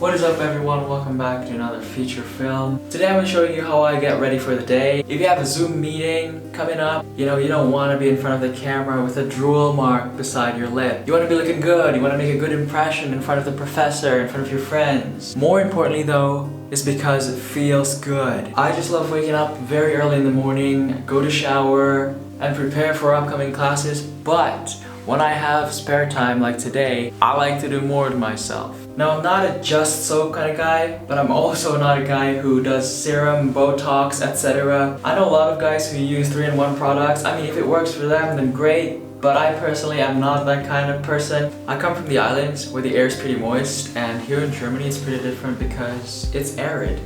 What is up everyone, welcome back to another feature film. Today I'm going to show you how I get ready for the day. If you have a Zoom meeting coming up, you don't want to be in front of the camera with a drool mark beside your lip. You want to be looking good, you want to make a good impression in front of the professor, in front of your friends. More importantly though, is because it feels good. I just love waking up very early in the morning, go to shower, and prepare for upcoming classes, but when I have spare time like today, I like to do more to myself. Now, I'm not a just soap kind of guy, but I'm also not a guy who does serum, Botox, etc. I know a lot of guys who use 3-in-1 products. I mean, if it works for them, then great. But I personally am not that kind of person. I come from the islands where the air is pretty moist, and here in Germany it's pretty different because it's arid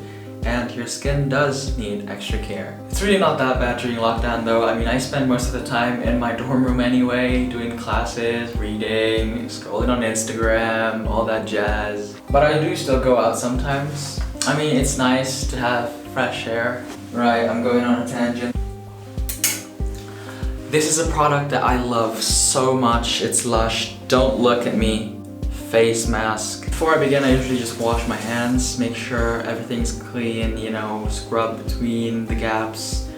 and your skin does need extra care. It's really not that bad during lockdown though. I mean, I spend most of the time in my dorm room anyway, doing classes, reading, scrolling on Instagram, all that jazz. But I do still go out sometimes. I mean, it's nice to have fresh air. Right, I'm going on a tangent. This is a product that I love so much. It's Lush. Don't look at me. Face mask. Before I begin, I usually just wash my hands, make sure everything's clean, scrub between the gaps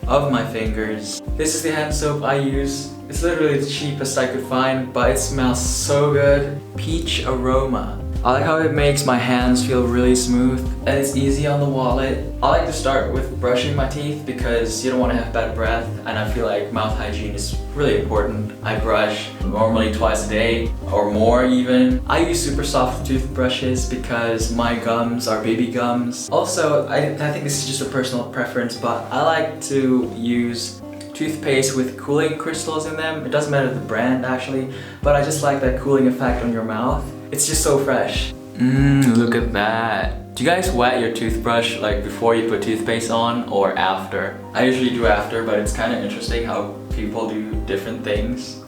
of my fingers. This is the hand soap I use. It's literally the cheapest I could find, but it smells so good. Peach aroma. I like how it makes my hands feel really smooth and it's easy on the wallet. I like to start with brushing my teeth because you don't want to have bad breath, and I feel like mouth hygiene is really important. I brush normally twice a day or more even. I use super soft toothbrushes because my gums are baby gums. Also, I think this is just a personal preference, but I like to use toothpaste with cooling crystals in them. It doesn't matter the brand actually, but I just like that cooling effect on your mouth. It's just so fresh. Look at that. Do you guys wet your toothbrush like before you put toothpaste on or after? I usually do after, but it's kind of interesting how people do different things.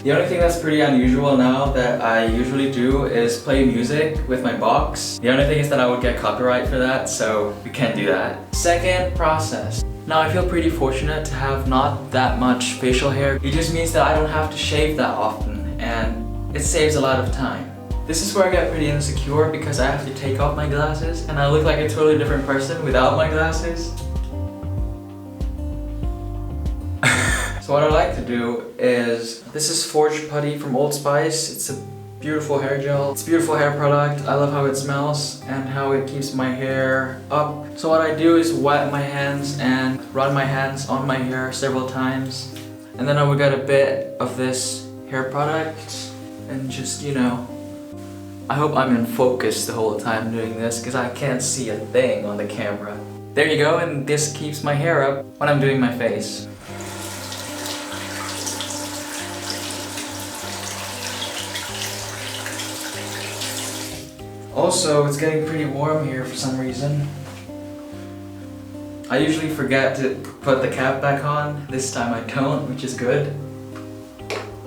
The only thing that's pretty unusual now that I usually do is play music with my box. The only thing is that I would get copyright for that, so we can't do that. Second process. Now I feel pretty fortunate to have not that much facial hair. It just means that I don't have to shave that often, and it saves a lot of time. This is where I get pretty insecure because I have to take off my glasses and I look like a totally different person without my glasses. So what I like to do is, this is Forge Putty from Old Spice. It's a beautiful hair gel. It's a beautiful hair product. I love how it smells and how it keeps my hair up. So what I do is wet my hands and run my hands on my hair several times. And then I would get a bit of this hair product and just, I hope I'm in focus the whole time doing this because I can't see a thing on the camera. There you go, and this keeps my hair up when I'm doing my face. Also, it's getting pretty warm here for some reason. I usually forget to put the cap back on. This time I don't, which is good.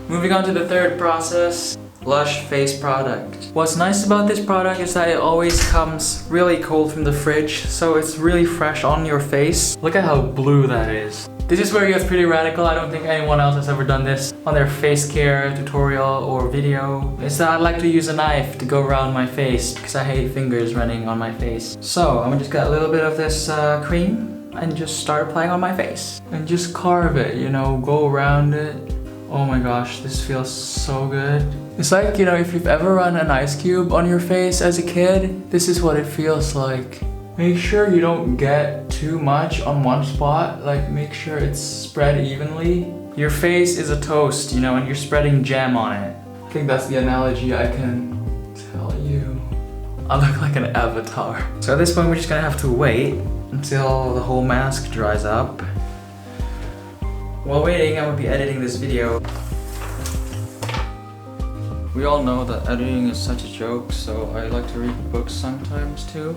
Moving on to the third process, Lush face product. What's nice about this product is that it always comes really cold from the fridge, so it's really fresh on your face. Look at how blue that is. This is where it gets pretty radical. I don't think anyone else has ever done this on their face care tutorial or video. Is that I like to use a knife to go around my face because I hate fingers running on my face. So I'm gonna just get a little bit of this cream and just start applying on my face. And just carve it, go around it. Oh my gosh, this feels so good. It's like, if you've ever run an ice cube on your face as a kid, this is what it feels like. Make sure you don't get too much on one spot, like make sure it's spread evenly. Your face is a toast, and you're spreading jam on it. I think that's the analogy I can tell you. I look like an avatar. So at this point we're just gonna have to wait until the whole mask dries up. While waiting, I'm gonna be editing this video. We all know that editing is such a joke, so I like to read books sometimes too.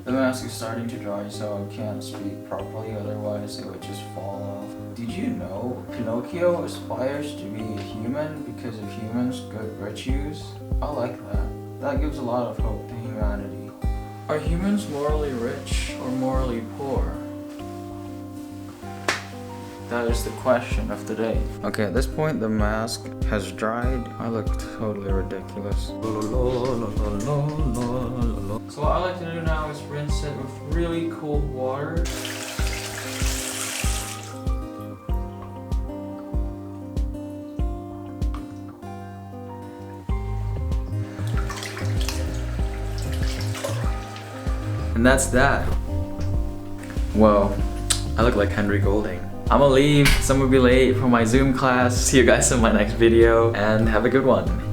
The mask is starting to dry, so I can't speak properly, otherwise it would just fall off. Did you know Pinocchio aspires to be a human because of humans' good virtues? I like that. That gives a lot of hope to humanity. Are humans morally rich or morally poor? That is the question of the day. Okay, at this point the mask has dried. I look totally ridiculous. So what I like to do now is rinse it with really cold water. And that's that. Whoa, I look like Henry Golding. I'm gonna leave, some will be late for my Zoom class. See you guys in my next video and have a good one.